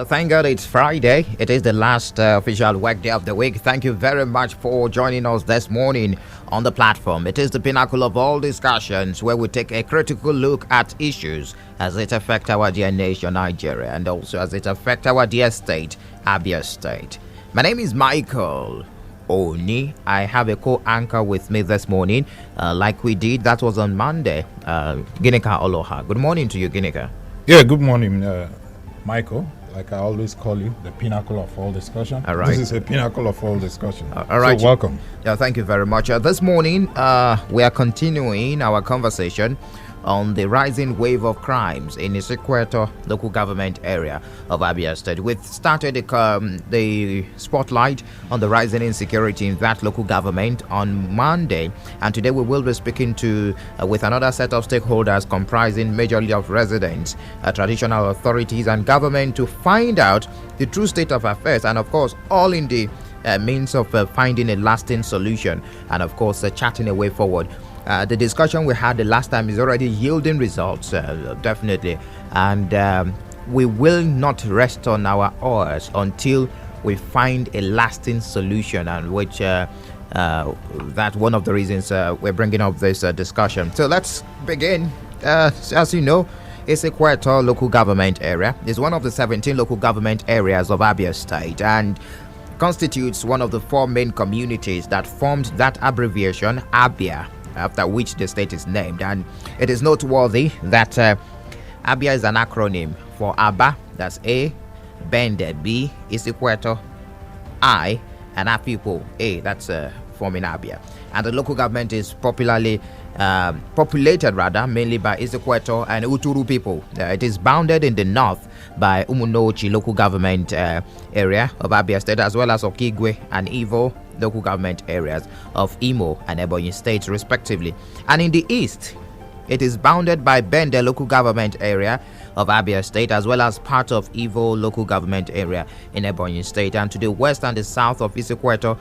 Well, thank God it's Friday. It is the last official work day of the week. Thank you very much for joining us this morning on the platform. It is the pinnacle of all discussions where we take a critical look at issues as it affects our dear nation, Nigeria, and also as it affects our dear state, Abia State. My name is Michael Oni. I have a co-anchor with me this morning, like we did. That was on Monday. Ginika Oloha. Good morning to you, Ginika. Yeah, good morning, Michael. Like I always call you, the pinnacle of all discussion. All right. This is a pinnacle of all discussion. All right. So welcome. Yeah, thank you very much. This morning, we are continuing our conversation on the rising wave of crimes in Isuikwuato local government area of Abia State. We started the spotlight on the rising insecurity in that local government on Monday, and today we will be speaking to with another set of stakeholders comprising majorly of residents, traditional authorities and government to find out the true state of affairs, and of course all in the means of finding a lasting solution, and of course charting a way forward. The discussion we had the last time is already yielding results, definitely, and we will not rest on our oars until we find a lasting solution, and which that's one of the reasons we're bringing up this discussion. So let's begin. As you know, Isuikwuato local government area is one of the 17 local government areas of Abia State and constitutes one of the four main communities that formed that abbreviation Abia, after which the state is named. And it is noteworthy that Abia is an acronym for Aba, that's A, Bende, B, Isuikwuato, I, and Afipo, A, that's forming Abia. And the local government is populated mainly by Isuikwuato and Uturu people. It is bounded in the north by Umunochi local government area of Abia State, as well as Okigwe and Ivo local government areas of Imo and Ebonyi States, respectively. And in the east, it is bounded by Bende local government area of Abia State, as well as part of Ivo local government area in Ebonyi State. And to the west and the south of Isuikwuato,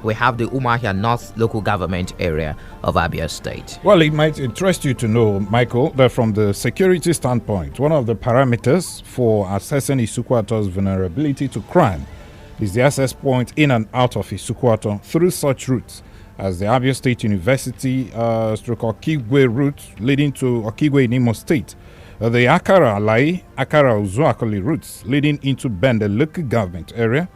we have the Umuahia North local government area of Abia State. Well, it might interest you to know, Michael, that from the security standpoint, one of the parameters for assessing Isuikwuato's vulnerability to crime is the access point in and out of Isuikwuato through such routes as the Abia State University stroke Okigwe route leading to Okigwe in Imo State, the Akara Alai, Akara Uzuakoli routes leading into Bende local government area,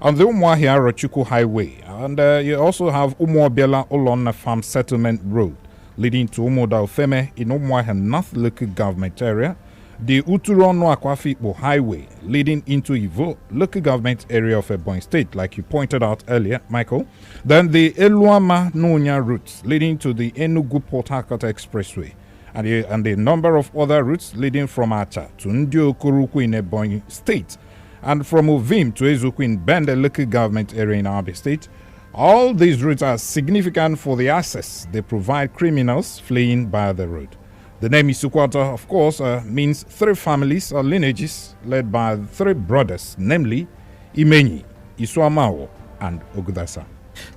on the Umuahia Rochukwu Highway, and you also have Umuobiela Olona Farm Settlement Road leading to Umuoda Ofeme in Umuahia North local government area, the Uturono Akwafikpo Highway leading into Ivo local government area of Ebonyi State, like you pointed out earlier, Michael. Then the Eluama Nunya routes leading to the Enugu Port Harcourt Expressway, and a number of other routes leading from Acha to Ndiokuruku in Ebonyi State, and from Ovim to Ezuku in Bende local government area in Abia State. All these routes are significant for the access they provide criminals fleeing by the road. The name Isuikwuato, of course, means three families or lineages led by three brothers, namely Imenyi, Isuamawo, and Ogudasa.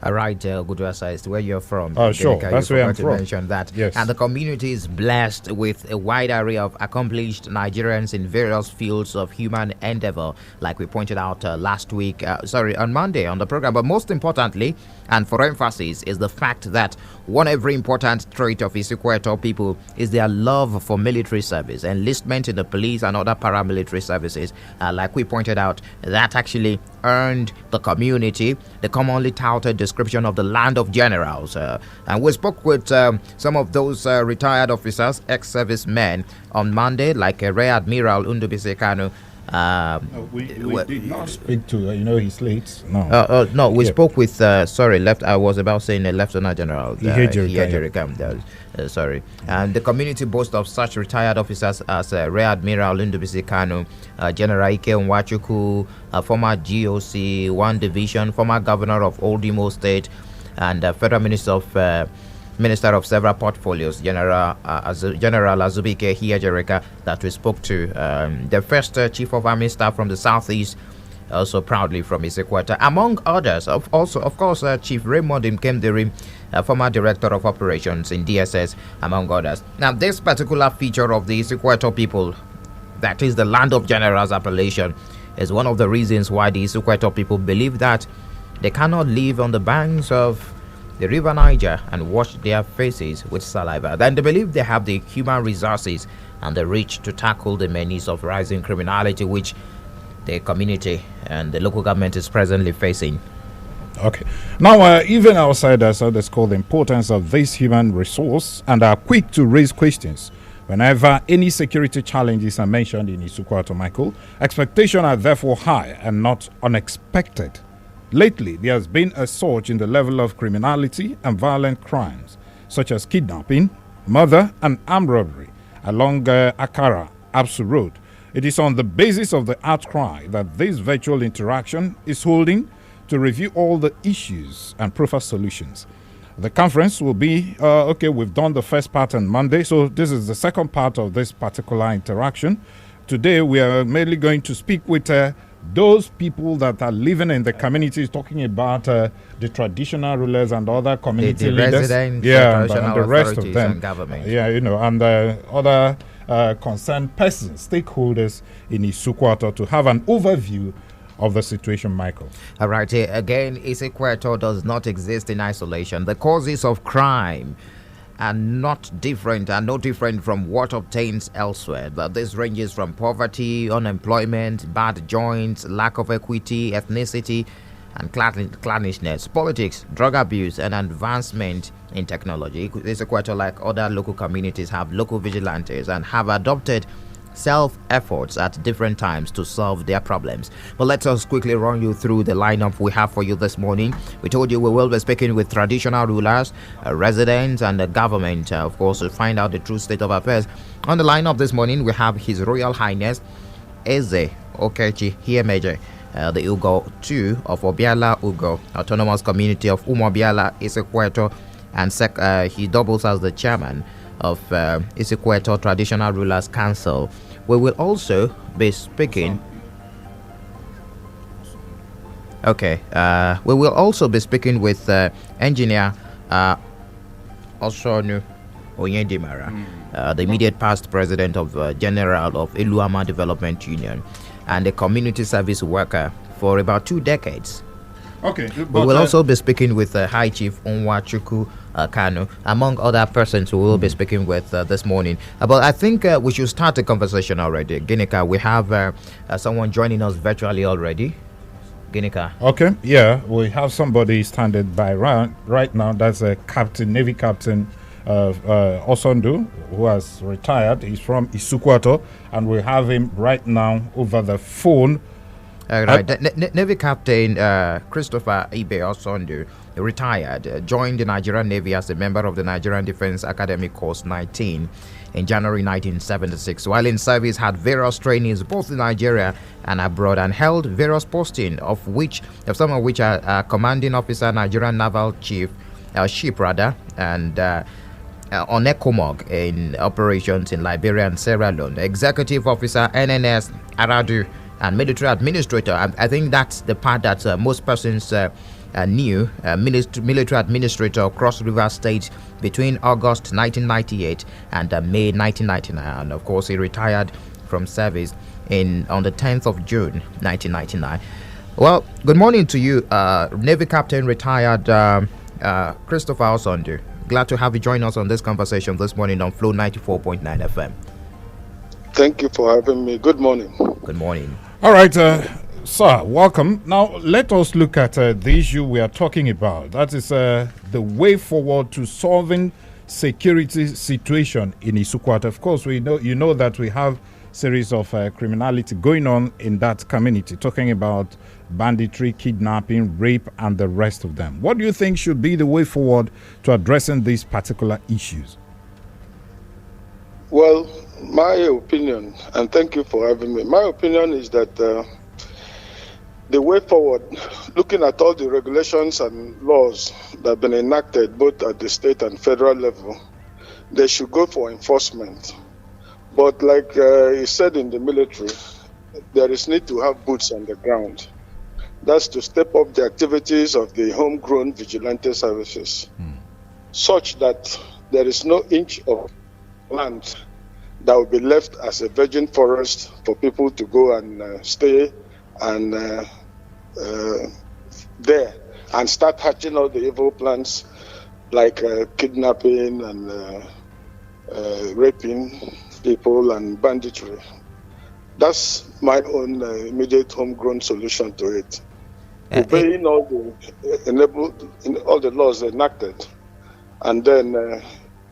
All right, Ogudasa is where you're from. Sure, that's where I'm from. Mention that. Yes. And the community is blessed with a wide array of accomplished Nigerians in various fields of human endeavor, like we pointed out last week, on Monday on the program. But most importantly, and for emphasis, is the fact that one every important trait of Isuikwuato people is their love for military service, enlistment in the police and other paramilitary services. Like we pointed out, that actually earned the community the commonly touted description of the land of generals. And we spoke with some of those retired officers, ex-servicemen, on Monday, like Rear Admiral Undubisi Kanu. We did not speak to, he's late. No. We spoke with, I was about saying Lieutenant General. Sorry. And the community boasts of such retired officers as Rear Admiral Undubisi Kanu, General Ike Nwachukwu, former GOC 1 Division, former Governor of Old Imo State, and Federal Minister of several portfolios, General Azubike Hiyajereka, that we spoke to, the first Chief of Army Staff from the Southeast, also proudly from Isuikwuato, among others. Of course, Chief Raymond Mkemdiri, former Director of Operations in DSS, among others. Now, this particular feature of the Isuikwuato people, that is the land of generals appellation, is one of the reasons why the Isuikwuato people believe that they cannot live on the banks of the River Niger and wash their faces with saliva. Then they believe they have the human resources and the reach to tackle the menace of rising criminality which the community and the local government is presently facing. Okay. Now, even outsiders underscore the importance of this human resource and are quick to raise questions whenever any security challenges are mentioned in Isuikwuato, Michael. Expectations are therefore high and not unexpected. Lately, there has been a surge in the level of criminality and violent crimes, such as kidnapping, murder, and armed robbery along Akara, Absu Road. It is on the basis of the outcry that this virtual interaction is holding to review all the issues and proffer solutions. The conference will be, we've done the first part on Monday, so this is the second part of this particular interaction. Today, we are mainly going to speak with those people that are living in the communities, talking about the traditional rulers and other community leaders, residents, and the rest of them, and government, and other concerned persons, stakeholders in Isuikwuato, to have an overview of the situation, Michael. All right, again, Isuikwuato does not exist in isolation. The causes of crime are no different from what obtains elsewhere. But this ranges from poverty, unemployment, bad joints, lack of equity, ethnicity, and clannishness, politics, drug abuse, and advancement in technology. Isuikwuato, like other local communities, have local vigilantes and have adopted self-efforts at different times to solve their problems. But let us quickly run you through the lineup we have for you this morning. We told you we will be speaking with traditional rulers, residents, and the government, of course, to find out the true state of affairs. On the lineup this morning, we have His Royal Highness Eze Okechi Hiemeje, the Ugo 2 of Obiala Ugo, Autonomous Community of Umuobiala, Isuikwuato, and he doubles as the chairman of Isuikwuato Traditional Rulers Council. We will also be speaking. We will also be speaking with engineer Osondu Oyedimara, the immediate past president of General of Iluama Development Union, and a community service worker for about 2 decades. Okay. We will also be speaking with High Chief Onwachukwu Kanu, among other persons who will be speaking with this morning. But I think we should start the conversation already. Ginika, we have someone joining us virtually already. Ginika. Okay, yeah, we have somebody standing by right now. That's a captain, Navy Captain Osondu, who has retired. He's from Isuikwuato, and we have him right now over the phone. Navy Captain Christopher Ibe Osondu retired, joined the Nigerian Navy as a member of the Nigerian Defense Academy Course 19 in January 1976. While in service, had various trainings both in Nigeria and abroad, and held various postings, some of which are commanding officer, Nigerian Naval Ship, and on ECOMOG in operations in Liberia and Sierra Leone, executive officer, NNS Aradu, and military administrator. I think that's the part that most persons knew. Military administrator of Cross River State between August 1998 and May 1999. And of course, he retired from service on the 10th of June 1999. Well, good morning to you, Navy Captain retired Christopher Osondu. Glad to have you join us on this conversation this morning on Flow 94.9 FM. Thank you for having me. Good morning. Good morning. All right, sir, welcome. Now, let us look at the issue we are talking about. That is the way forward to solving security situation in Isuikwuato. Of course, you know that we have series of criminality going on in that community, talking about banditry, kidnapping, rape, and the rest of them. What do you think should be the way forward to addressing these particular issues? Well, my opinion, and thank you for having me, my opinion is that the way forward, looking at all the regulations and laws that have been enacted both at the state and federal level, they should go for enforcement. But like he said in the military, there is need to have boots on the ground. That's to step up the activities of the homegrown vigilante services, such that there is no inch of land that will be left as a virgin forest for people to go and stay and there and start hatching all the evil plans like kidnapping and raping people and banditry. That's my own immediate homegrown solution to it. Obeying all the laws enacted, and then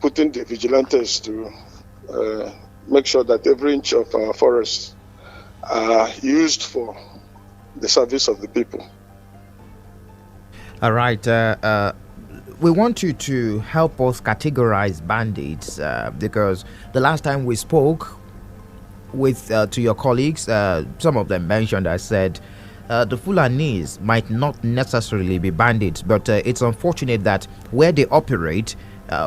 putting the vigilantes to make sure that every inch of our forests are used for the service of the people. All right. We want you to help us categorize bandits because the last time we spoke with to your colleagues, some of them mentioned, I said, the Fulanis might not necessarily be bandits, but it's unfortunate that where they operate,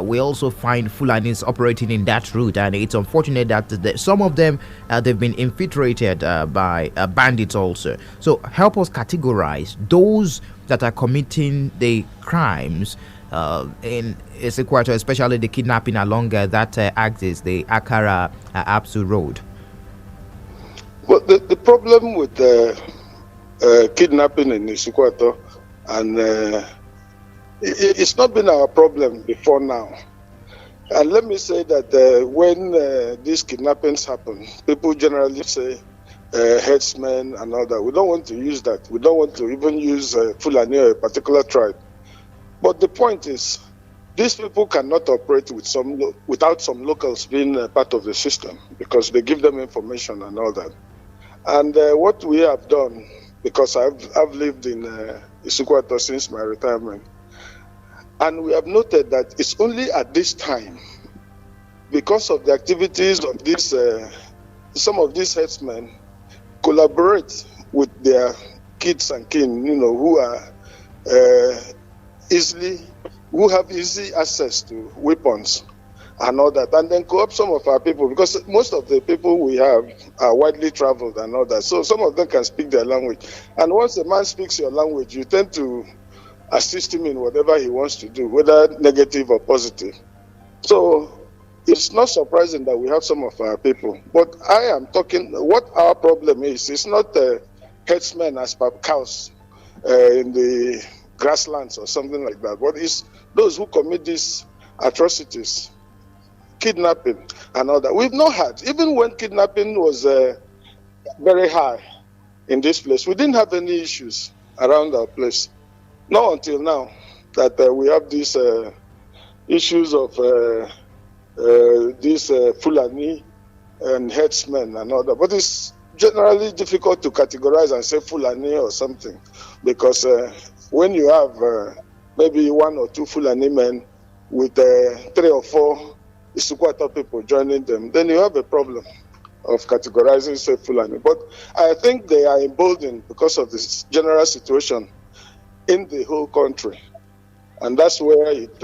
we also find Fulanis operating in that route, and it's unfortunate that some of them they've been infiltrated by bandits also. So help us categorize those that are committing the crimes in Isuikwuato, especially the kidnapping along that axis, the Akara Apsu Road. Well, the problem with kidnapping in Isuikwuato, and it's not been our problem before now. And let me say that when these kidnappings happen, people generally say headsmen and all that. We don't want to use that. We don't want to even use Fulani or a particular tribe. But the point is, these people cannot operate without some locals being part of the system, because they give them information and all that. And what we have done, because I've lived in Isuikwuato since my retirement, and we have noted that it's only at this time, because of the activities of this, some of these headsmen collaborate with their kids and kin, who are who have easy access to weapons and all that, and then co-opt some of our people, because most of the people we have are widely traveled and all that. So some of them can speak their language. And once a man speaks your language, you tend to assist him in whatever he wants to do, whether negative or positive. So it's not surprising that we have some of our people. But I am talking, what our problem is, it's not headsmen as per cows in the grasslands or something like that, but it's those who commit these atrocities, kidnapping and all that. We've not had, even when kidnapping was very high in this place, we didn't have any issues around our place. Not until now that we have these issues of these Fulani and headsmen and all that. But it's generally difficult to categorize and say Fulani or something, because when you have maybe one or two Fulani men with 3 or 4 Isuikwuato people joining them, then you have a problem of categorizing, say, Fulani. But I think they are emboldened because of this general situation in the whole country. And that's where it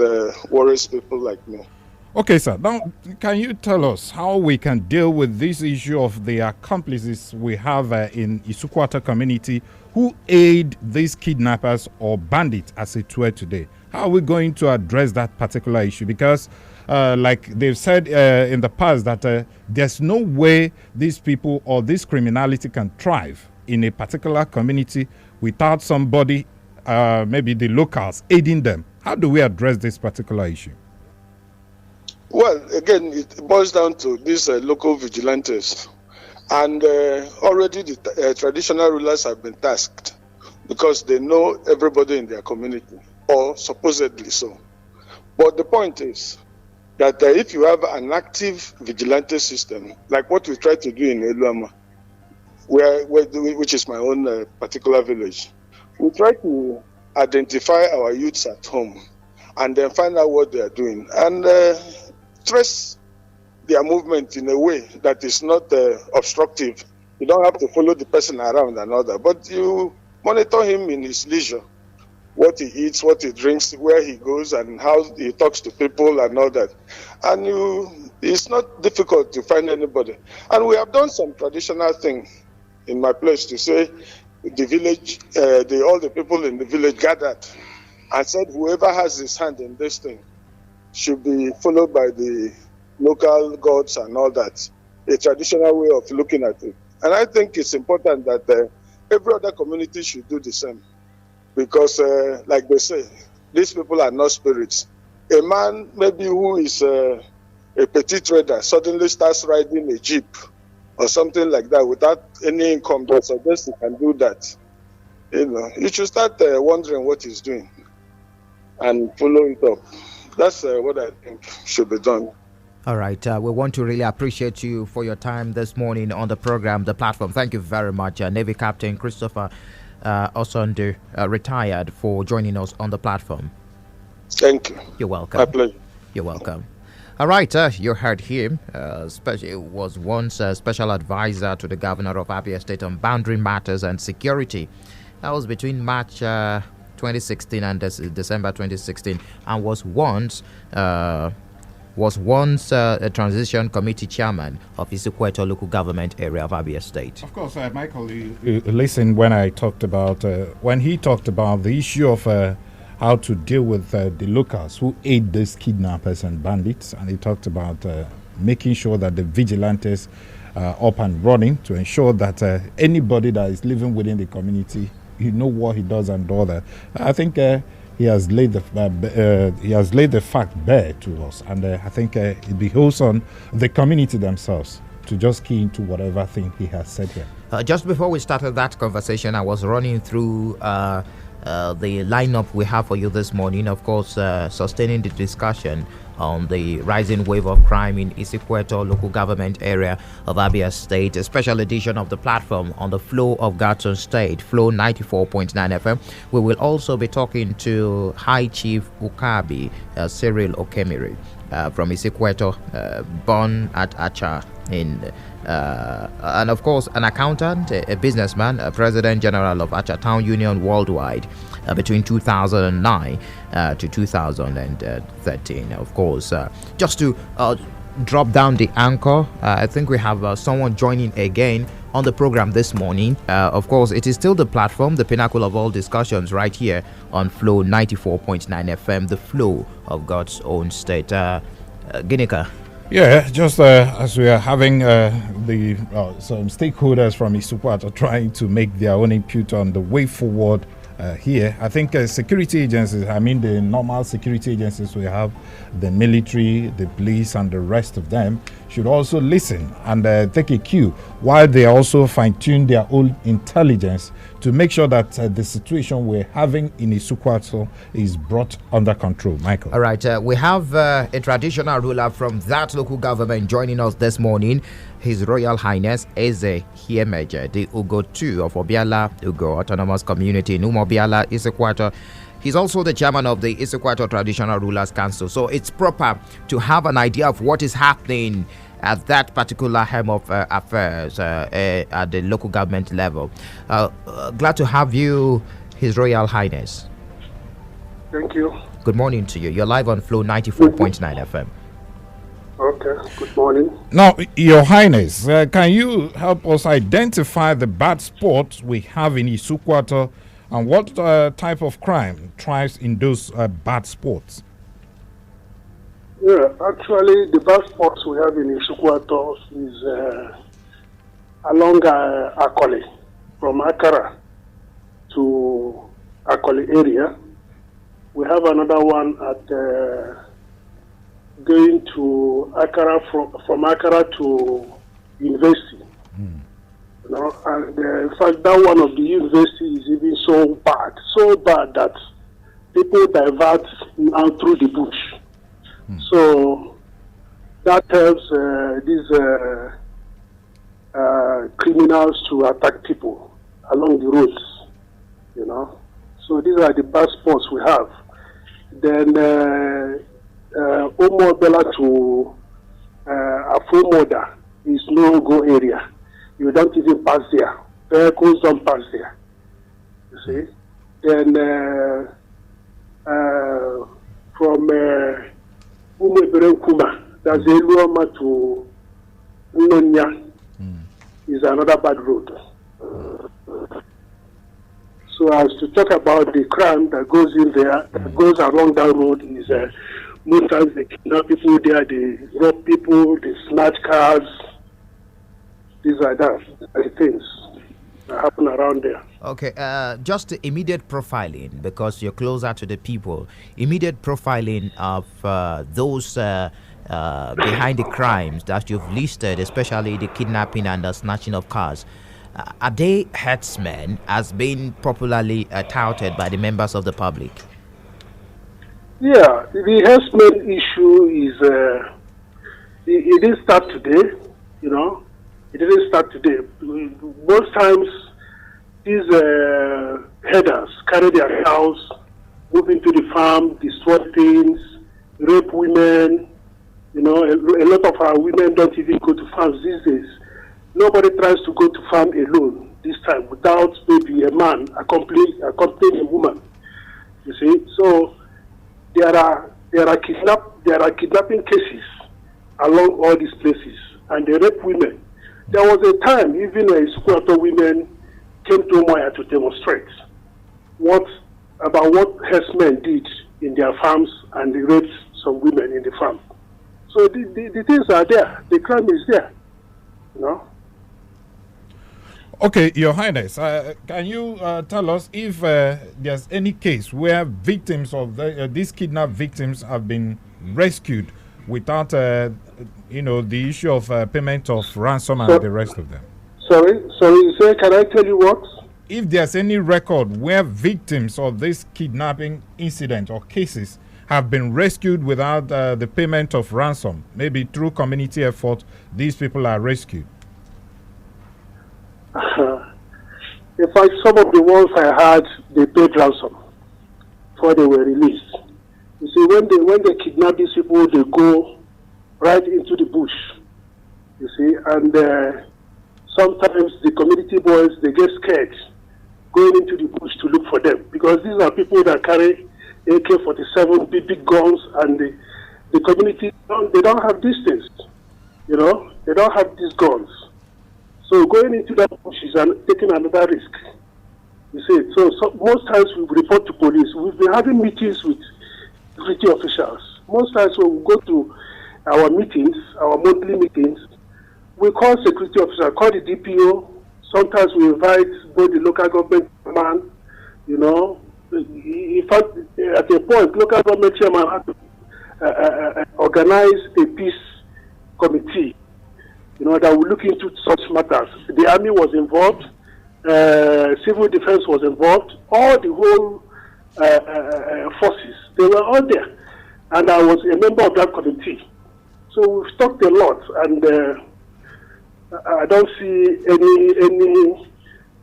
worries people like me. Okay, sir. Now, can you tell us how we can deal with this issue of the accomplices we have in Isuikwuato community who aid these kidnappers or bandits, as it were, today? How are we going to address that particular issue? Because like they've said in the past that there's no way these people or this criminality can thrive in a particular community without somebody, maybe the locals, aiding them. How do we address this particular issue? Well, again, it boils down to these local vigilantes. And already the traditional rulers have been tasked because they know everybody in their community, or supposedly so. But the point is that if you have an active vigilante system, like what we try to do in Eluama, which is my own particular village, we try to identify our youths at home and then find out what they are doing and trace their movement in a way that is not obstructive. You don't have to follow the person around and all that, but you monitor him in his leisure, what he eats, what he drinks, where he goes, and how he talks to people and all that. And it's not difficult to find anybody. And we have done some traditional thing in my place to say the village, all the people in the village gathered and said whoever has his hand in this thing should be followed by the local gods and all that, a traditional way of looking at it. And I think it's important that every other community should do the same. Because, like they say, these people are not spirits. A man maybe who is a petty trader suddenly starts riding a jeep or something like that without any income that suggests he can do that. You should start wondering what he's doing and follow it up. That's what I think should be done. All right. We want to really appreciate you for your time this morning on the program, the platform. Thank you very much, Navy Captain Christopher Osondu, retired, for joining us on the platform. Thank you. You're welcome. My pleasure. You're welcome. All right, you heard him. Was once a special advisor to the governor of Abia State on boundary matters and security. That was between March 2016 and December 2016, and was once a transition committee chairman of Isuikwuato local government area of Abia State. Of course, Michael, you listened when I talked about when he talked about the issue of how to deal with the locals who aid these kidnappers and bandits, and he talked about making sure that the vigilantes are up and running to ensure that anybody that is living within the community, you know what he does and all that. I think he has laid the fact bare to us, and I think it behoves on the community themselves to just key into whatever thing he has said here. Just before we started that conversation, I was running through the lineup we have for you this morning. Of course, sustaining the discussion on the rising wave of crime in Isuikwuato local government area of Abia State, a special edition of the platform on the flow of Gatun State, Flow 94.9 FM. We will also be talking to High Chief Ukabi Cyril Okemiri from Isuikwuato, born at Acha and of course an accountant, a businessman, a president general of Acha Town Union Worldwide between 2009 to 2013. Of course, just to drop down the anchor, I think we have someone joining again on the program this morning. Of course, it is still the platform, the pinnacle of all discussions, right here on Flow 94.9 FM, the flow of God's own state. Ginika. Yeah, just as we are having some stakeholders from Isuikwuato trying to make their own input on the way forward here, I think security agencies, I mean the normal security agencies we have, the military, the police and the rest of them, should also listen and take a cue while they also fine-tune their own intelligence to make sure that the situation we're having in Isuikwuato is brought under control. Michael. All right, we have a traditional ruler from that local government joining us this morning, His Royal Highness Eze Hiemeje, the Ugo II of Obiala Ugo Autonomous Community in Umuobiala, Isuikwuato. He's also the chairman of the Isuikwuato Traditional Rulers Council. So it's proper to have an idea of what is happening at that particular hem of affairs at the local government level. Glad to have you, His Royal Highness. Thank you. Good morning to you. You're live on Flow 94.9 FM. Okay, good morning. Now, Your Highness, can you help us identify the bad spots we have in Isuikwuato and what type of crime thrives in those bad spots? Yeah, actually, the bad spots we have in Isuikwuato is along Akole, from Akara to Akole area. We have another one at going to Akara, from Akara to University. You know, and in fact, that one of the university is even so bad that people divert now through the bush. So that helps these criminals to attack people along the roads, you know. So these are the bad spots we have. Then Umuobiala to Afomoda is no-go area. You don't even pass there. Vehicles don't pass there. You see? Then from Umueberenkuma, that's Eluoma to Nnonya, is another bad road. So as to talk about the crime that goes in there, that goes along that road is most times they kidnap people there, they rob people, they snatch cars. These are the things. that happen around there. Okay, just immediate profiling, because you're closer to the people. Immediate profiling of those behind the crimes that you've listed, especially the kidnapping and the snatching of cars. Are they herdsmen, as being popularly touted by the members of the public? Yeah, the herdsmen issue is, it didn't start today, you know. It didn't start today. Most times, these headers carry their cows, move into the farm, destroy things, rape women. You know, a lot of our women don't even go to farms these days. Nobody tries to go to farm alone this time without maybe a man accompanying a woman. You see, so there are kidnapping cases along all these places, and they rape women. There was a time even Isuikwuato women came to Moya to demonstrate about what herdsmen did in their farms, and they raped some women in the farm. So the things are there. The crime is there. You know. Okay, Your Highness, can you tell us if there's any case where victims of these kidnapped victims have been rescued without, the issue of payment of ransom and the rest of them? Sorry, sir, can I tell you what? If there's any record where victims of this kidnapping incident or cases have been rescued without the payment of ransom, maybe through community effort, these people are rescued. In fact, some of the ones I had, they paid ransom before they were released. You see, when they kidnap these people, they go right into the bush. You see, and sometimes the community boys, they get scared going into the bush to look for them, because these are people that carry AK-47, big guns, and the community, they don't have these things. You know, they don't have these guns. So going into that bush is taking another risk. You see, so most times we report to police. We've been having meetings with security officials. Most times when we go to our meetings, our monthly meetings, we call security officers, call the DPO. Sometimes we invite both the local government chairman, you know. In fact, at a point, local government chairman had to organize a peace committee, you know, that will look into such matters. The army was involved, civil defense was involved, all the whole forces, they were all there. And I was a member of that committee. So we've talked a lot, and I don't see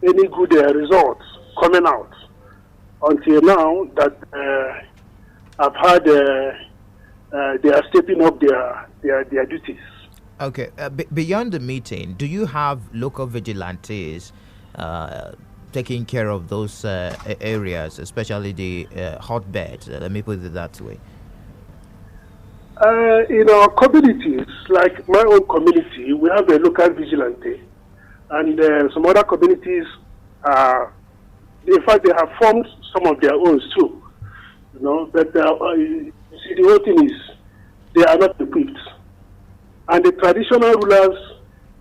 any good results coming out until now that I've heard they are stepping up their duties. Okay. Beyond the meeting, do you have local vigilantes taking care of those areas, especially the hotbeds? Let me put it that way. In our communities, like my own community, we have a local vigilante, and some other communities, in fact, they have formed some of their own too. You know, but you see, the whole thing is they are not equipped, and the traditional rulers,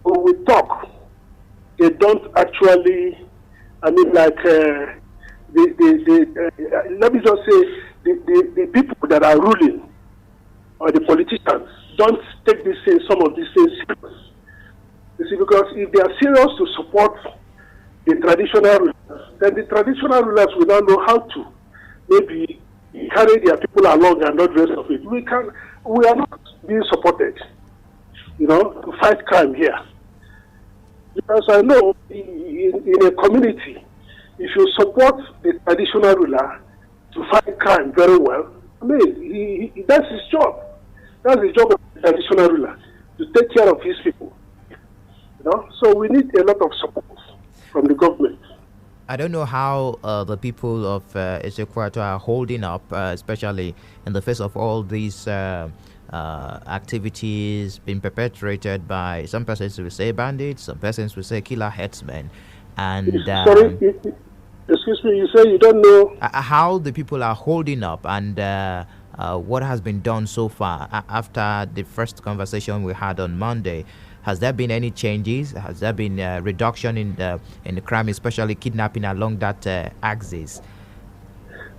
when we talk, they don't actually. I mean, like let me just say, the people that are ruling, or the politicians, don't take some of these things serious. You see, because if they are serious to support the traditional rulers, then the traditional rulers will not know how to maybe carry their people along and not the rest of it. We are not being supported, you know, to fight crime here. Because I know in a community, if you support the traditional ruler to fight crime very well, I mean, that's his job. That's the job of the traditional ruler, to take care of his people. You know, so we need a lot of support from the government. I don't know how the people of Isuikwuato are holding up, especially in the face of all these activities being perpetrated by some persons will say bandits, some persons will say killer headsmen. And sorry, excuse me, you say you don't know how the people are holding up, and What has been done so far after the first conversation we had on Monday? Has there been any changes? Has there been a reduction in the crime, especially kidnapping along that axis?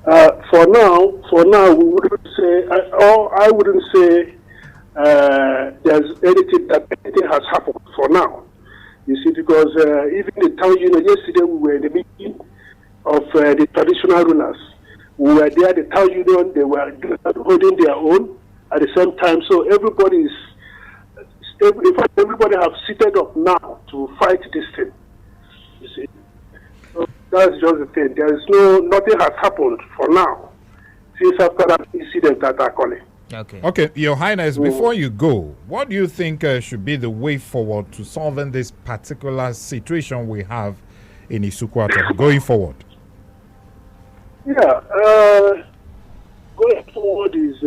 For now, we wouldn't say, I wouldn't say there's anything has happened for now. You see, because even the town union, yesterday we were in the meeting of the traditional rulers. We were there, the town union, they were holding their own at the same time. So everybody have seated up now to fight this thing. You see. So that's just the thing. Nothing has happened for now since after that incident that are calling. Okay, Your Highness, before you go, what do you think should be the way forward to solving this particular situation we have in Isuikwuato going forward? Yeah, going forward is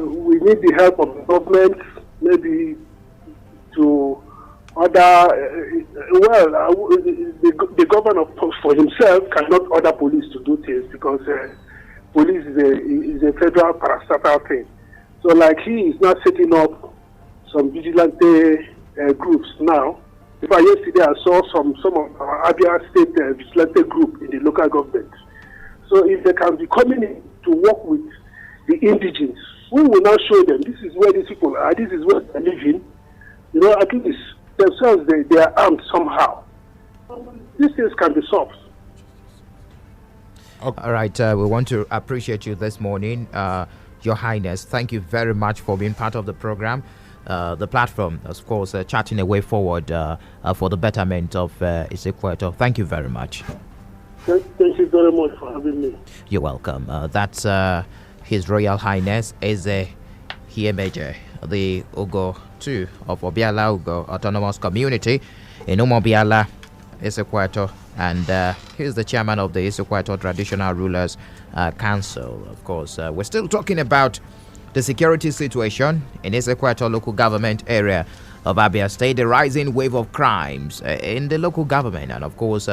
we need the help of the government, maybe to the governor for himself cannot order police to do things because police is a federal parastatal thing. So like he is not setting up some vigilante groups now. In fact, yesterday I saw some of our Abia State vigilante group in the local government. So if they can be coming in to work with the indigenes, we will now show them this is where these people are, this is where they're living. You know, at least themselves they are armed somehow. These things can be solved. Okay. All right, we want to appreciate you this morning, Your Highness. Thank you very much for being part of the program. The platform, of course, charting a way forward for the betterment of Isuikwuato. Thank you very much. Thank you very much for having me. You're welcome. That's His Royal Highness Eze Hiemeje, the Ugo 2 of Obiala Ugo Autonomous Community in Umuobiala, Isuikwuato, and he's the chairman of the Isuikwuato Traditional Rulers Council. Of course, we're still talking about the security situation in Isuikwuato local government area of Abia State, the rising wave of crimes in the local government, and of course,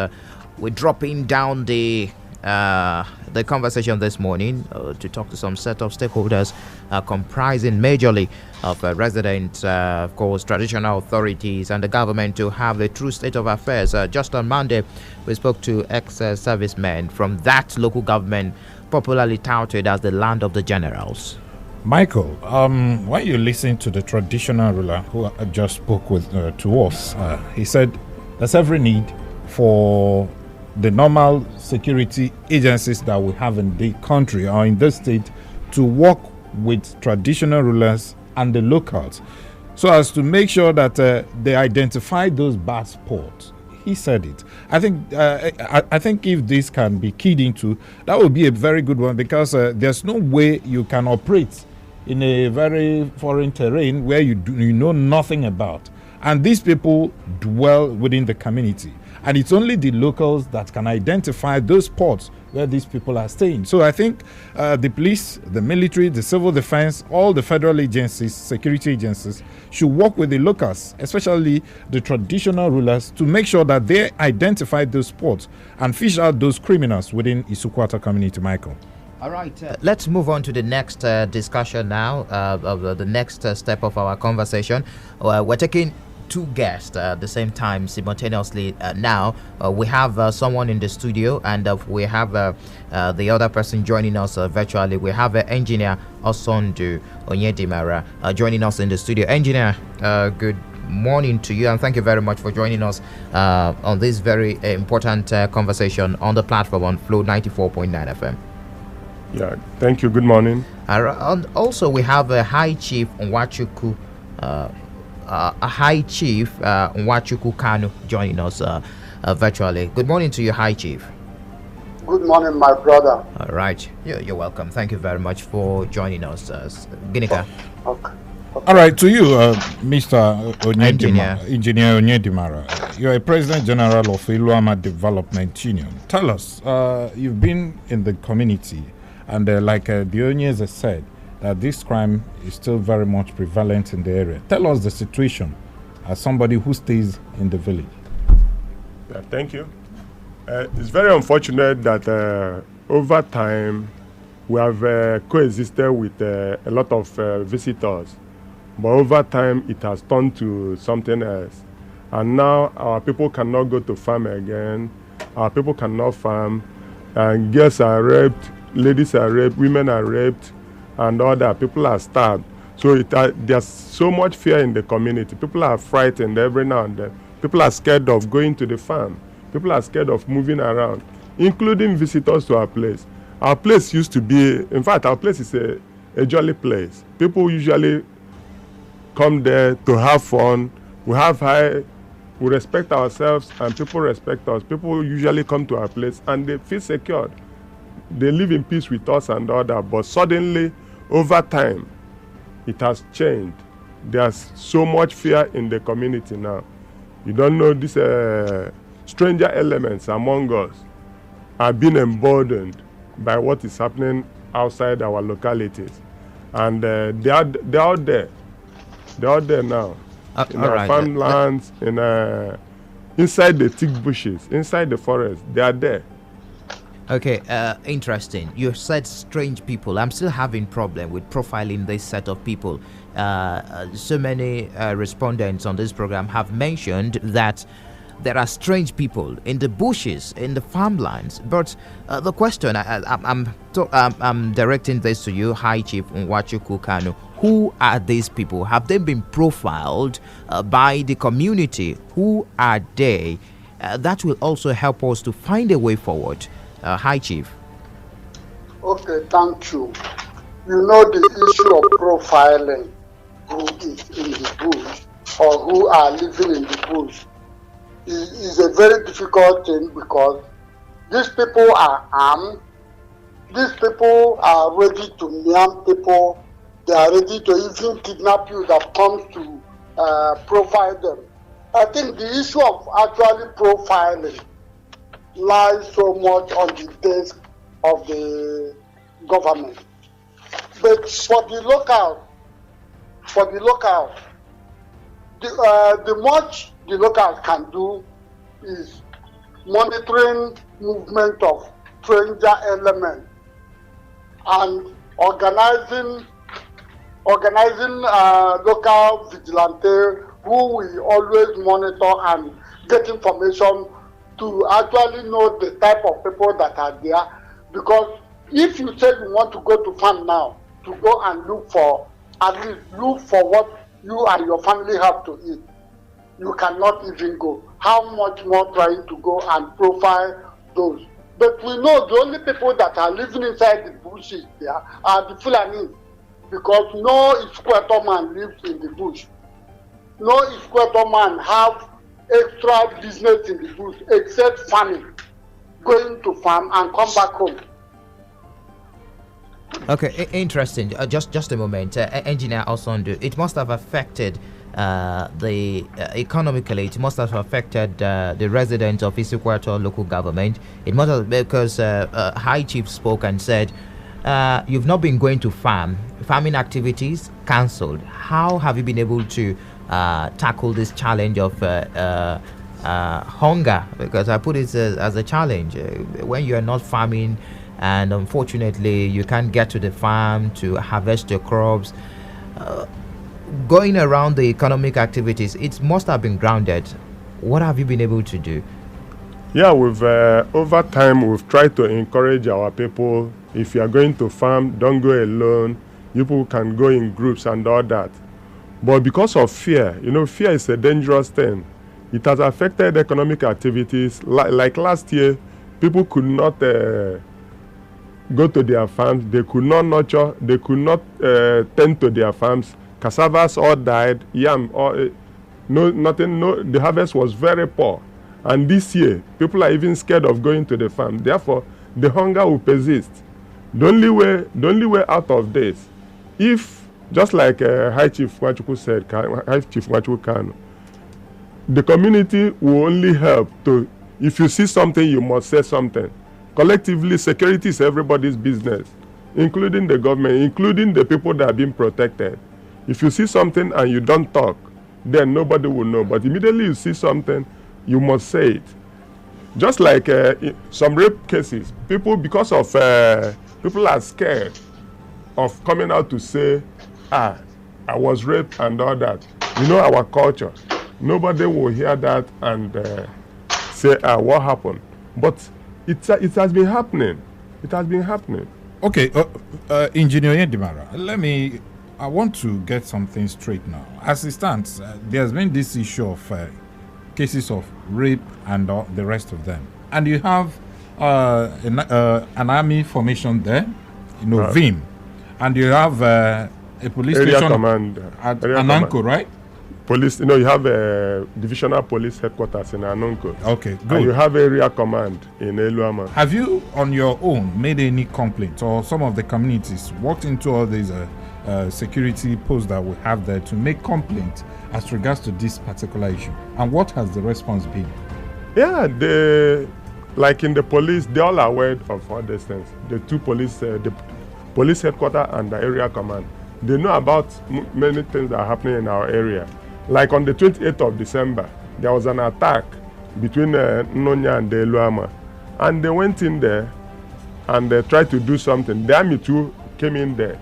we're dropping down the conversation this morning to talk to some set of stakeholders comprising majorly of residents, of course, traditional authorities and the government to have a true state of affairs. Just on Monday, we spoke to ex-servicemen from that local government popularly touted as the land of the generals. Michael, when you listen to the traditional ruler who just spoke with to us, he said there's every need for the normal security agencies that we have in the country or in the state to work with traditional rulers and the locals so as to make sure that they identify those bad spots. He said it. I think if this can be keyed into, that would be a very good one, because there's no way you can operate in a very foreign terrain where you know nothing about. And these people dwell within the community. And it's only the locals that can identify those spots where these people are staying. So I think the police, the military, the civil defense, all the federal agencies, security agencies should work with the locals, especially the traditional rulers, to make sure that they identify those spots and fish out those criminals within Isuikwuato community, Michael. All right, let's move on to the next discussion now, of the next step of our conversation. We're taking two guests at the same time simultaneously now. We have someone in the studio, and we have the other person joining us virtually. We have engineer Osondu Onyedimara joining us in the studio. Engineer, good morning to you, and thank you very much for joining us on this very important conversation on the platform on Flow 94.9 FM. Yeah, thank you. Good morning. And also, we have High Chief Nwachukwu, High Chief Nwachukwu Kanu joining us virtually. Good morning to you, High Chief. Good morning, my brother. All right, you're welcome. Thank you very much for joining us, Ginika. Okay. All right, to you, Mr. Engineer Onyedimara. You're a President General of Iluama Development Union. Tell us, you've been in the community, and like Dionyes has said, that this crime is still very much prevalent in the area. Tell us the situation as somebody who stays in the village. Yeah, thank you. It's very unfortunate that over time, we have coexisted with a lot of visitors. But over time, it has turned to something else. And now our people cannot go to farm again. Our people cannot farm. And girls are raped, ladies are raped, women are raped, and other people are starved. So there's so much fear in the community. People are frightened every now and then. People are scared of going to the farm. People are scared of moving around, including visitors to our place. Our place used to be, in fact, our place is a jolly place. People usually come there to have fun. We respect ourselves and people respect us. People usually come to our place and they feel secured. They live in peace with us and all that. But suddenly, over time, it has changed. There's so much fear in the community now. You don't know, these stranger elements among us are being emboldened by what is happening outside our localities. And they're out there. They're out there now. In our farmlands, inside the thick bushes, inside the forest, they are there. Okay, interesting. You said strange people. I'm still having problem with profiling this set of people. So many respondents on this program have mentioned that there are strange people in the bushes, in the farmlands. But the question, I'm directing this to you, High Chief Isuikwuato. Who are these people? Have they been profiled by the community? Who are they? That will also help us to find a way forward. High Chief. Okay, thank you. You know, the issue of profiling who is in the bush or who are living in the bush is a very difficult thing because these people are armed. These people are ready to maim people. They are ready to even kidnap you that comes to profile them. I think the issue of actually profiling lies so much on the desk of the government. But for the local, the much the locals can do is monitoring movement of stranger elements and organizing local vigilante who will always monitor and get information to actually know the type of people that are there. Because if you say you want to go to farm now, to go and look for, at least look for what you and your family have to eat, you cannot even go. How much more trying to go and profile those? But we know the only people that are living inside the bushes there are the Fulani, because no Isuikwuato man lives in the bush. No Isuikwuato man have extra business in the bush except farming, going to farm and come back home. Okay, interesting. Just a moment, Engineer Osondu. It must have affected economically. It must have affected the residents of Isuikwuato local government. It must have, because High Chief spoke and said you've not been going to farming activities cancelled. How have you been able to tackle this challenge of hunger? Because I put it as a challenge when you are not farming. And unfortunately, you can't get to the farm to harvest your crops. Going around the economic activities, it must have been grounded. What have you been able to do? Yeah, we've over time we've tried to encourage our people. If you are going to farm, don't go alone. You people can go in groups and all that. But because of fear, fear is a dangerous thing. It has affected economic activities. Like last year, people could not go to their farms. They could not nurture. They could not tend to their farms. Cassavas all died. Yam, nothing. The harvest was very poor. And this year, people are even scared of going to the farm. Therefore, the hunger will persist. The only way out of this, if just like High Chief Isuikwuato said, High Chief Isuikwuato, the community will only help to. If you see something, you must say something. Collectively, security is everybody's business, including the government, including the people that are being protected. If you see something and you don't talk, then nobody will know. But immediately you see something, you must say it. Just like some rape cases, because of people are scared of coming out to say, I was raped and all that. You know our culture. Nobody will hear that and say, what happened? But it has been happening. It has been happening. Okay, Engineer Yedimara, I want to get something straight now. As it stands, there's been this issue of cases of rape and the rest of them. And you have an army formation there, VIM. And you have a police area station command, at Ananko, right? Police, you have a divisional police headquarters in Ananko. Okay, good. And you have area command in Eluama. Have you, on your own, made any complaints, or some of the communities walked into all these security posts that we have there to make complaints as regards to this particular issue? And what has the response been? Yeah, like in the police, they're all aware of all these things. The two police, the police headquarters and the area command, they know about many things that are happening in our area. Like on the 28th of December, there was an attack between Nonya and Eluama. And they went in there and they tried to do something. The army too came in there.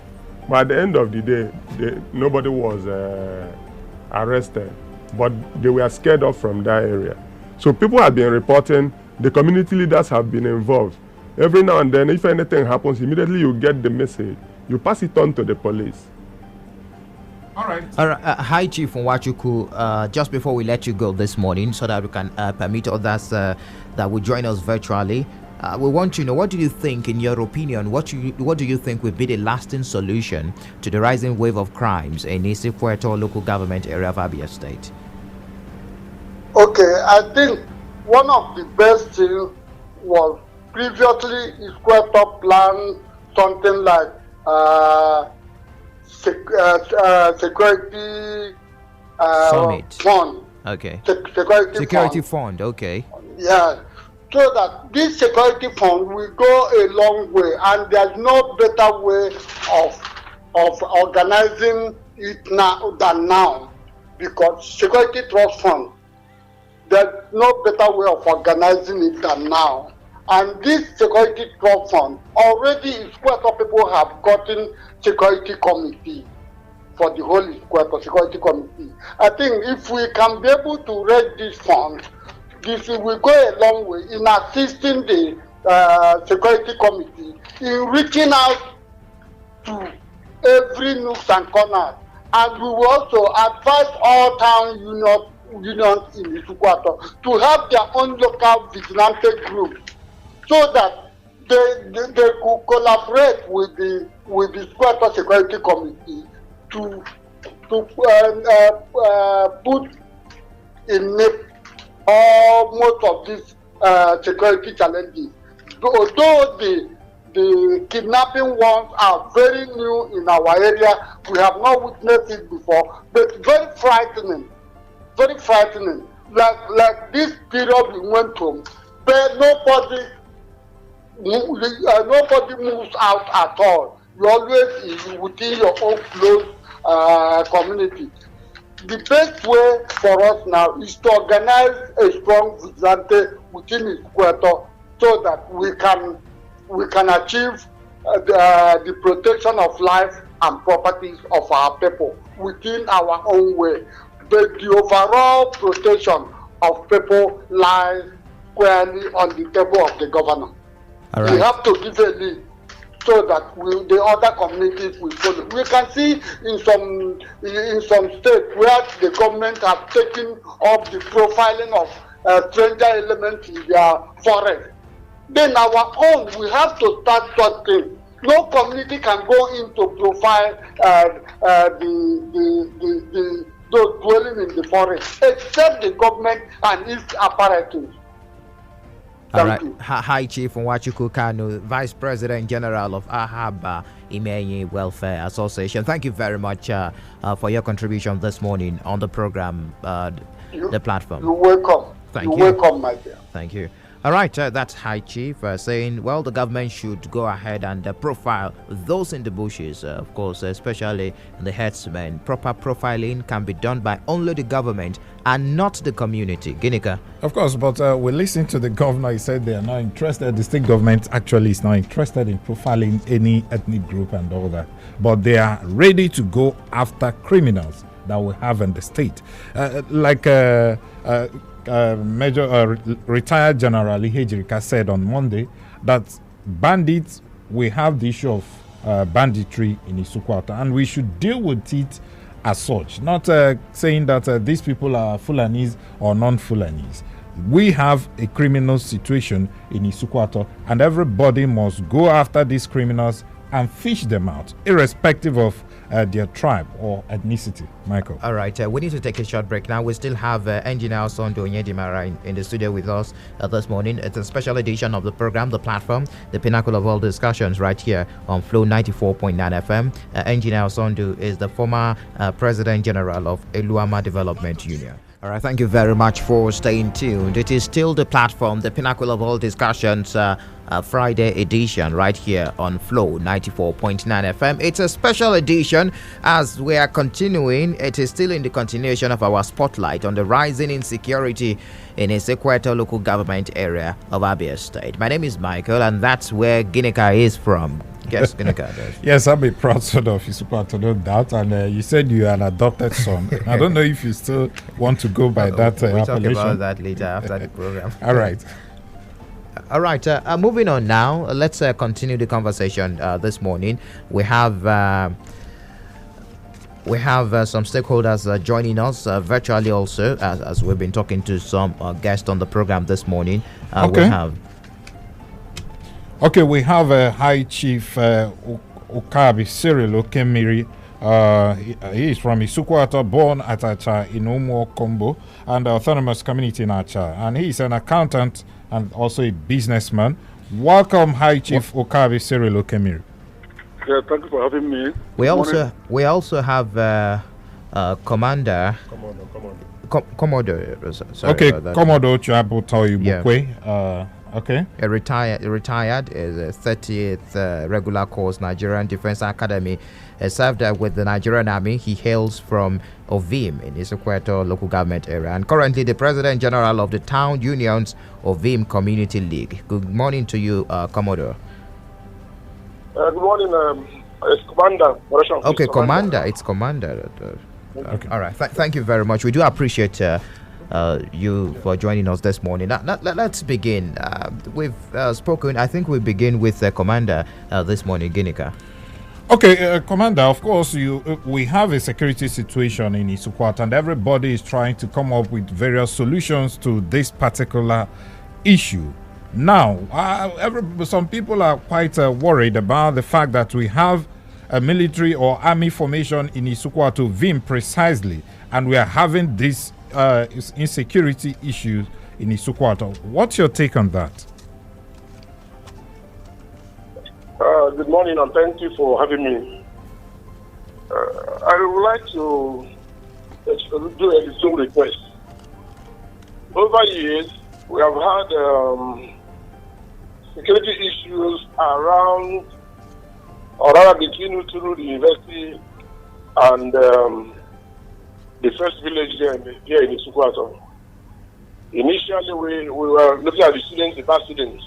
But at the end of the day, nobody was arrested. But they were scared off from that area. So people have been reporting, the community leaders have been involved. Every now and then, if anything happens, immediately you get the message. You pass it on to the police. All right. Hi, Chief Nwachuku. Just before we let you go this morning, so that we can permit others that will join us virtually, we want to know, what do you think, in your opinion, what do you think will be the lasting solution to the rising wave of crimes in Isuikwuato local government area of Abia State? Okay, I think one of the best things was previously Isuikwuato planned something like security summit fund. Okay. Security fund. Okay. Yeah. So that this security fund will go a long way, and there's no better way of organizing it now than now, because security trust fund, there's no better way of organizing it than now. And this security trust fund, already Isuikwuato people have gotten security committee for the whole Isuikwuato security committee. I think if we can be able to raise this fund, this will go a long way in assisting the security committee in reaching out to every nook and corner. And we will also advise all town unions in Isuikwuato to have their own local vigilante groups, so that they could collaborate with the Isuikwuato security committee to put in most of these security challenges. Although the kidnapping ones are very new in our area, we have not witnessed it before, but very frightening. Very frightening. Like this period we went through, but nobody moves out at all. You always within your own close community. The best way for us now is to organize a strong vigilante within Isuikwuato, so that we can achieve the protection of life and properties of our people within our own way. But the overall protection of people lies squarely on the table of the governor. All right. We have to give a lead so that the other communities will follow. We can see in some states where the government have taken up the profiling of stranger elements in their forest. Then our own, we have to start something. No community can go in to profile those dwelling in the forest, except the government and its apparatus. All right. Hi, Chief Nwachuku Kanu, Vice President General of Ahaba Imenyi Welfare Association. Thank you very much for your contribution this morning on the program, the platform. You're welcome. Thank you. You're welcome, my dear. Thank you. All right, that's High Chief saying, well, the government should go ahead and profile those in the bushes, of course, especially the herdsmen. Proper profiling can be done by only the government and not the community. Ginika. Of course, but we listened to the governor. He said they are not interested. The state government actually is not interested in profiling any ethnic group and all that. But they are ready to go after criminals that we have in the state. Retired General Ihejirika said on Monday that bandits, we have the issue of banditry in Isuikwuato, and we should deal with it as such, not saying that these people are Fulanis or non-Fulanis. We have a criminal situation in Isuikwuato, and everybody must go after these criminals and fish them out, irrespective of their tribe or ethnicity. Michael. All right, we need to take a short break now. We still have engineer Osondu in the studio with us this morning. It's a special edition of the program, The Platform, the pinnacle of all discussions right here on Flow 94.9 FM. Engineer Osondu is the former President General of Eluama Development Union. All right, thank you very much for staying tuned. It is still The Platform, the pinnacle of all discussions, Friday edition right here on Flow 94.9 FM. It's a special edition as we are continuing. It is still in the continuation of our spotlight on the rising insecurity in Isuikwuato local government area of Abia State. My name is Michael, and that's where Ginika is from. Yes, Ginika. Yes, I'm a proud son of Isuikwuato, no doubt. And you said you are an adopted son. I don't know if you still want to go by that we'll appellation. Talk about that later after the program. All right. All right, moving on now. Let's continue the conversation this morning. We have some stakeholders joining us virtually also, as we've been talking to some guests on the program this morning. We have High Chief Okabi Cyril Okemiri. He is from Isuikwuato, born at Acha in Umuo Kombo and the Autonomous Community in Acha. And he is an accountant and also a businessman. Welcome, High Chief Okabi Cyril Okemiri. Yeah, thank you for having me. We also have Commander. Commodore. Commodore Chuabutoyi Bukwe. A retired is a 30th regular course Nigerian Defense Academy. Served with the Nigerian Army. He hails from Ovim in Isuikwuato local government area, and currently the President General of the Town Unions Ovim Community League. Good morning to you, Commodore. Good morning, it's Commander. Okay, Commander. It's Commander. All right. Thank you very much. We do appreciate you for joining us this morning. Let's begin. We've spoken. I think we begin with Commander this morning, Ginika. Okay, Commander, of course, we have a security situation in Isuikwuato, and everybody is trying to come up with various solutions to this particular issue. Now, some people are quite worried about the fact that we have a military or army formation in Isuikwuato, Vim precisely, and we are having this insecurity issues in Isuikwuato. What's your take on that? Good morning, and thank you for having me. I would like to do a little request. Over years, we have had security issues around, or rather between Uturu University and the first village here in Isuikwuato. Initially, we were looking at the students, the bad students.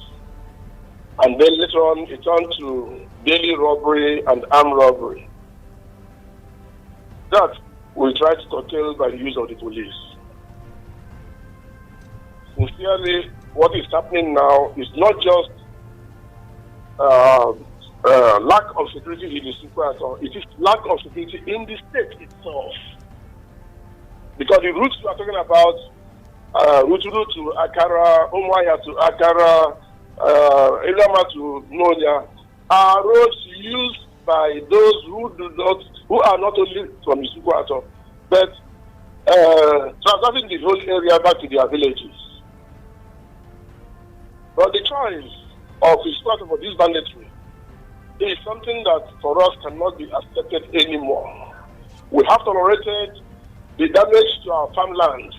And then later on, it turned to daily robbery and armed robbery. That we try to curtail by the use of the police. Sincerely, what is happening now is not just lack of security in the Isuikwuato, it is lack of security in the state itself. Because the routes we are talking about, Ruturu to Akara, Umuahia to Akara, Eluama to Nonya, are roads used by those who are not only from Isuikwuato, but traversing the whole area back to their villages. But the choice of Isuikwuato for this banditry is something that for us cannot be accepted anymore. We have tolerated the damage to our farmlands.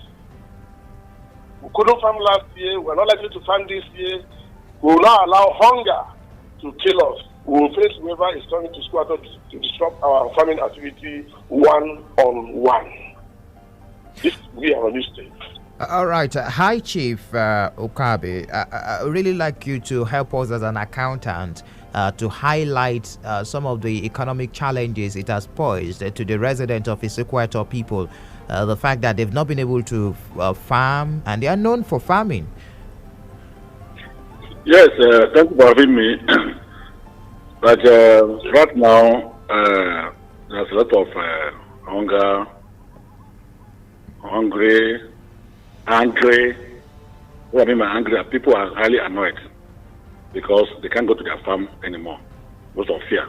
We couldn't farm last year. We're not likely to farm this year. We will not allow hunger to kill us. We will face whoever is coming to Isuikwuato to disrupt our farming activity one-on-one. This will be our new state. All right. Hi, Chief Okabe. I really like you to help us as an accountant to highlight some of the economic challenges it has posed to the residents of Isuikwuato people. The fact that they've not been able to farm, and they are known for farming. Yes, thank you for having me. But right now, there's a lot of angry. What I mean by angry, people are highly annoyed because they can't go to their farm anymore because of fear.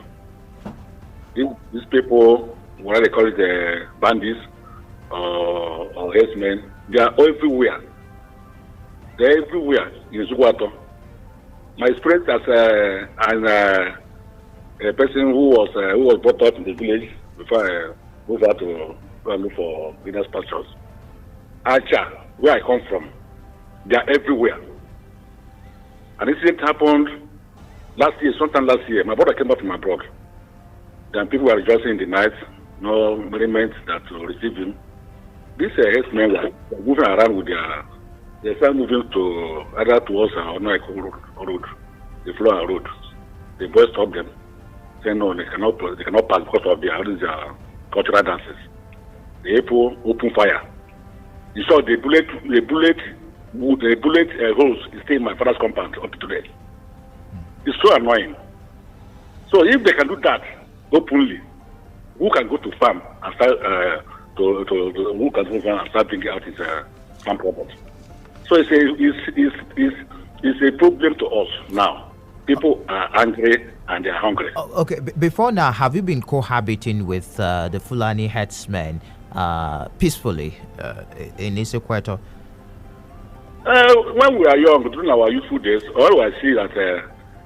These people, what they call it, the bandits or herdsmen, they are everywhere. They're everywhere in Isuikwuato. My experience as a person who was brought up in the village before I moved out to look for greener pastures. Acha, where I come from, they are everywhere. An incident happened sometime last year. My brother came back from abroad. Then people were rejoicing in the night, no merriment that to receive him. These herdsmen were moving around with they started moving to either towards Isuikwuato road, the Flora road. The boys stopped them, saying no, they cannot pass because of their cultural dances. The people opened fire. You saw the bullet holes is still in my father's compound up to today. It's so annoying. So if they can do that openly, who can go to farm and start who can go farm and start bringing out his farm product? So it's a problem to us now. People are angry and they are hungry. Okay, before now, have you been cohabiting with the Fulani herdsmen peacefully in Isuikwuato? When we are young, during our youthful days, all I see that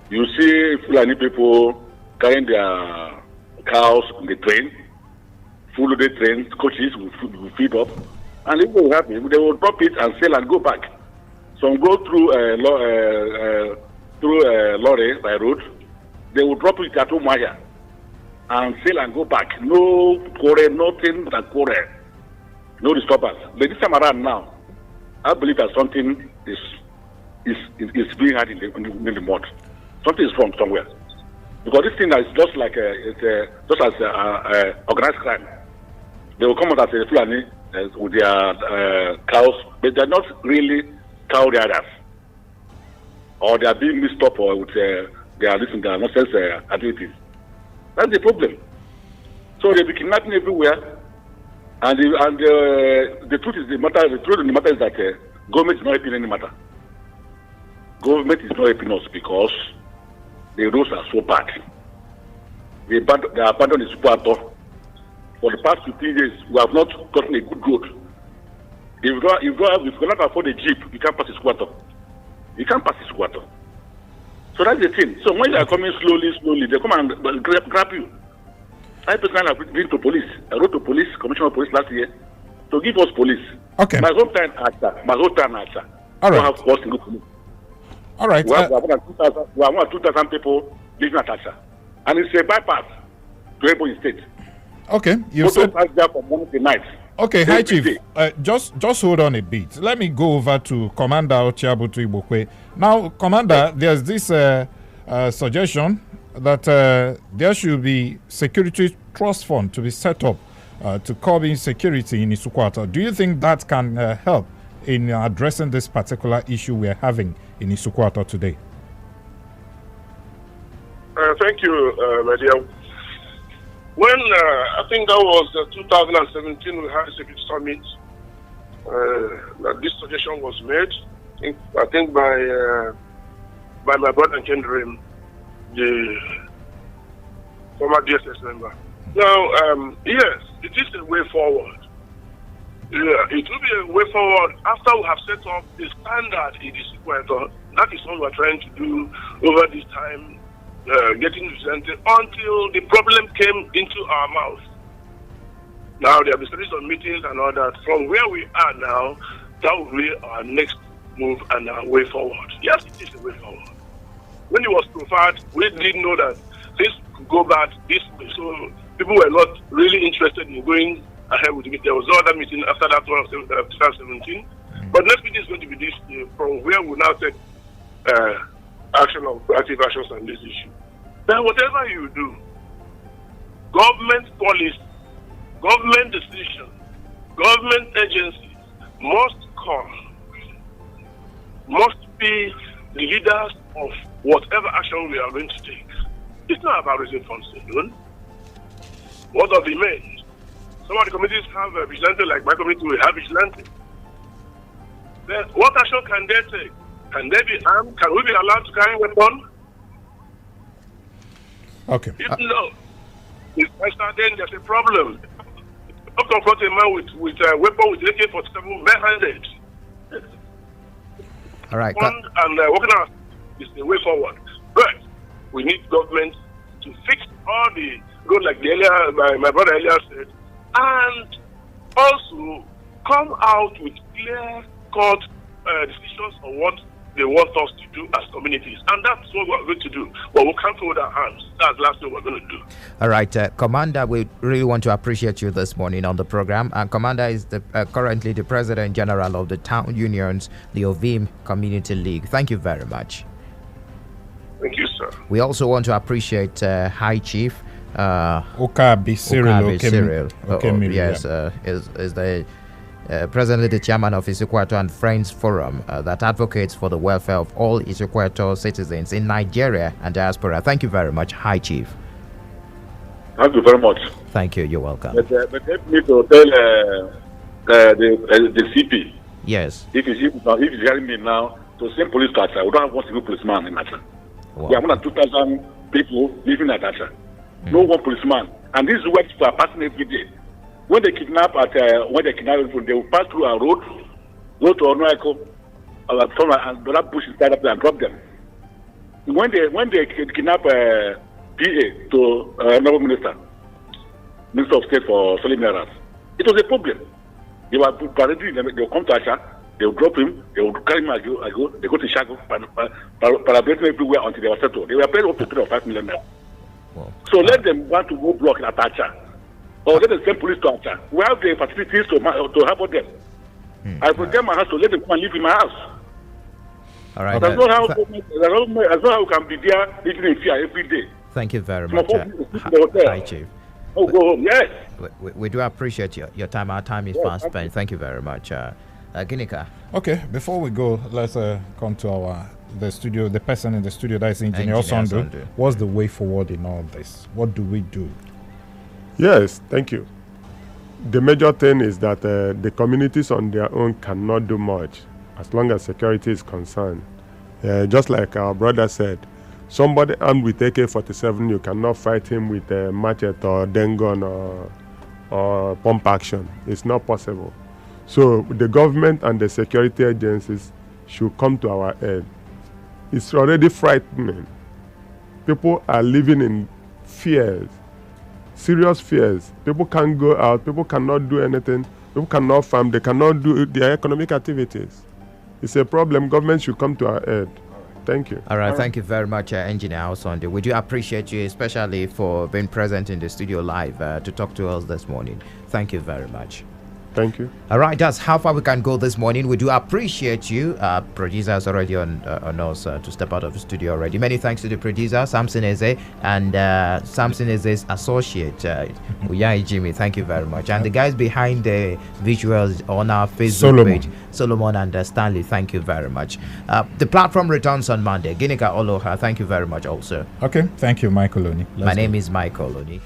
you see Fulani people carrying their cows on the train, full of the train, coaches will feed up, and if they happy, they will drop it and sell and go back. Some go through lorry by road, they will drop it at Umaya and sell and go back. No quarrel, nothing but quarrel. No disturbance. But this time around now, I believe that something is being had in the mud. Something is wrong somewhere. Because this thing is just like just as organized crime. They will come out as a Fulani with their cows, but they're not really cow riders. Or they are being mixed up or with they are listening to their nonsense activities. That's the problem. So they'll be kidnapping everywhere, and the truth is the matter. The truth of the matter is that government is not helping any matter. Government is not helping us because the roads are so bad. They abandoned Isuikwuato. For the past 15 years, we have not gotten a good road. If you cannot afford a jeep, you can't pass Isuikwuato. You can't pass Isuikwuato. So that's the thing. So when you are coming slowly, they come and grab you. I personally have been to police. I wrote to police, commissioner of police last year, to give us police. Okay. My hometown actor. All right. We have one single police. All right. We have more than 2,000 people living at Asha. And it's a bypass to every state. Okay. You said there from morning to night. Okay, hi Chief. Just hold on a bit. Let me go over to Commander Ochiabutu Ibokwe. Now, Commander, there's this suggestion that there should be security trust fund to be set up to curb insecurity in Isuikwuato. Do you think that can help in addressing this particular issue we're having in Isuikwuato today? Thank you, my dear. When I think that was 2017, we had a security summit. That this suggestion was made. I think by my brother Kendrim, the former DSS member. Now, yes, it is a way forward. It will be a way forward after we have set up the standard in this Isuikwuato. That is what we are trying to do over this time. Getting presented until the problem came into our mouth. Now there have been series of meetings and all that. From where we are now, That will be our next move and our way forward. Yes, it is a way forward. When it was Proffer, we didn't know that things could go back this way. So people were not really interested in going ahead with it. There was no other meeting after that one of 2017. But next meeting is going to be this from where we now take action on proactive actions on this issue. Then whatever you do, government policy, government decision, government agencies must be the leaders of whatever action we are going to take. It's not about raising funds alone. What does it mean? Some of the committees have a vigilante, like my committee will have vigilante. Then what action can they take? Can they be armed? Can we be allowed to carry weapons? Okay. If no, then there's a problem. Don't confront a man with a weapon with AK-47 bare-handed. All right. And working out is the way forward. But we need government to fix all the road, like my brother earlier said, and also come out with clear-cut decisions on what they want us to do as communities. And that's what we're going to do. But we can't hold our hands. That's the last thing we're going to do. All right, Commander, we really want to appreciate you this morning on the program. Commander is currently the President General of the Town Unions, the Ovim Community League. Thank you very much. Thank you, sir. We also want to appreciate High Chief Okabi Cyril. Yes, is the presently the chairman of Isuikwuato and Friends Forum that advocates for the welfare of all Isuikwuato citizens in Nigeria and diaspora. Thank you very much, High Chief. Thank you very much. Thank you. You're welcome. But help me to tell the CP. Yes. If he's hearing me now, to send police to Acha. We don't have one single policeman in Acha. Wow. We have more than 2,000 people living at Acha. No one policeman. And these works are passing every day. When they kidnap people, they will pass through a road, go to Onoeko, and that bush inside up there and drop them. When they kidnap PA to another Minister of State for Solid Minerals, it was a problem. They were parading, they will come to Acha, they will drop him, they will carry him, they go to Shago, parabrating everywhere until they were settled. They were paid up to 3 or 5 million now. Wow. So let them want to go block at Acha. Or let them send police to Acha. We have the facilities to help them. I protect my house, so let them come and live in my house. All right. That's not how we can be there living in fear every day. Thank you very much, High Chief. Oh, go home, yes. We do appreciate your time. Our time is fast spent. Thank you very much. Ginika. Okay, before we go, let's come to the person in the studio, that is Engineer Osondu. What's the way forward in all this? What do we do? Yes, thank you. The major thing is that the communities on their own cannot do much as long as security is concerned. Just like our brother said, somebody armed with AK-47, you cannot fight him with a machete or dengon or pump action. It's not possible. So the government and the security agencies should come to our aid. It's already frightening. People are living in fears. Serious fears. People can't go out. People cannot do anything. People cannot farm. They cannot do their economic activities. It's a problem. Government should come to our aid. Thank you. All right. Thank you very much, Engineer Osondu. We do appreciate you, especially for being present in the studio live to talk to us this morning. Thank you very much. Thank you. All right, that's how far we can go this morning. We do appreciate you. Producer is already on us to step out of the studio already. Many thanks to the producer, Samson Eze, and Samson Eze's associate, Uyai Jimmy. Thank you very much. And the guys behind the visuals on our Facebook page, Solomon and Stanley, thank you very much. The platform returns on Monday. Ginika Oloha, thank you very much also. Okay, thank you, Michael Oni. My name is Michael Oni.